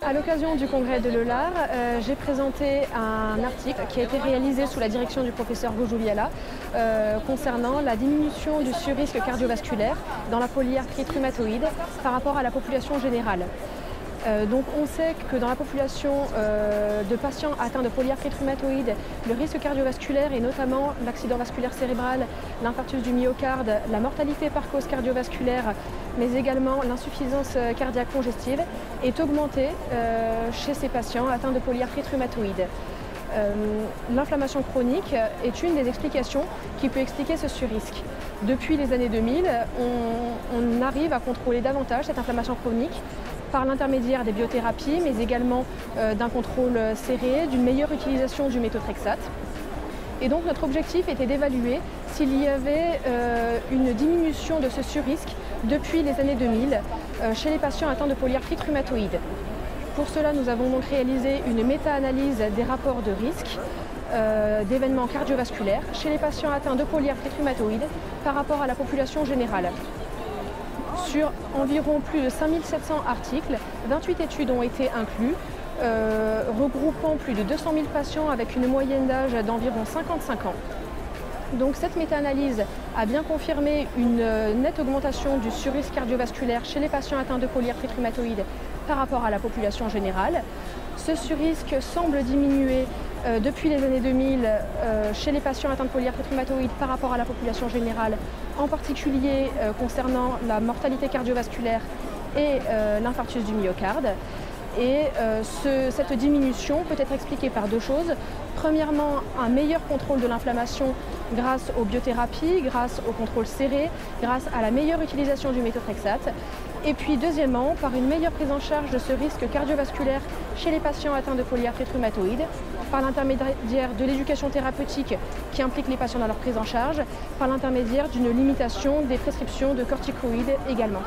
À l'occasion du congrès de l'EULAR, j'ai présenté un article qui a été réalisé sous la direction du professeur Gojouliala concernant la diminution du surrisque cardiovasculaire dans la polyarthrite rhumatoïde par rapport à la population générale. Donc on sait que dans la population de patients atteints de polyarthrite rhumatoïde, le risque cardiovasculaire et notamment l'accident vasculaire cérébral, l'infarctus du myocarde, la mortalité par cause cardiovasculaire, mais également l'insuffisance cardiaque congestive est augmenté chez ces patients atteints de polyarthrite rhumatoïde. L'inflammation chronique est une des explications qui peut expliquer ce surrisque. Depuis les années 2000, on arrive à contrôler davantage cette inflammation chronique par l'intermédiaire des biothérapies, mais également d'un contrôle serré, d'une meilleure utilisation du méthotrexate. Et donc notre objectif était d'évaluer s'il y avait une diminution de ce surrisque depuis les années 2000 chez les patients atteints de polyarthrite rhumatoïde. Pour cela, nous avons donc réalisé une méta-analyse des rapports de risque d'événements cardiovasculaires chez les patients atteints de polyarthrite rhumatoïde par rapport à la population générale. Sur environ plus de 5700 articles, 28 études ont été incluses, regroupant plus de 200 000 patients avec une moyenne d'âge d'environ 55 ans. Donc cette méta-analyse a bien confirmé une nette augmentation du surrisque cardiovasculaire chez les patients atteints de polyarthrite rhumatoïde par rapport à la population générale. Ce surrisque semble diminuer depuis les années 2000 chez les patients atteints de polyarthrite rhumatoïde par rapport à la population générale, en particulier concernant la mortalité cardiovasculaire et l'infarctus du myocarde. Et cette diminution peut être expliquée par deux choses. Premièrement, un meilleur contrôle de l'inflammation grâce aux biothérapies, grâce au contrôle serré, grâce à la meilleure utilisation du méthotrexate. Et puis deuxièmement, par une meilleure prise en charge de ce risque cardiovasculaire chez les patients atteints de polyarthrite rhumatoïde, par l'intermédiaire de l'éducation thérapeutique qui implique les patients dans leur prise en charge, par l'intermédiaire d'une limitation des prescriptions de corticoïdes également.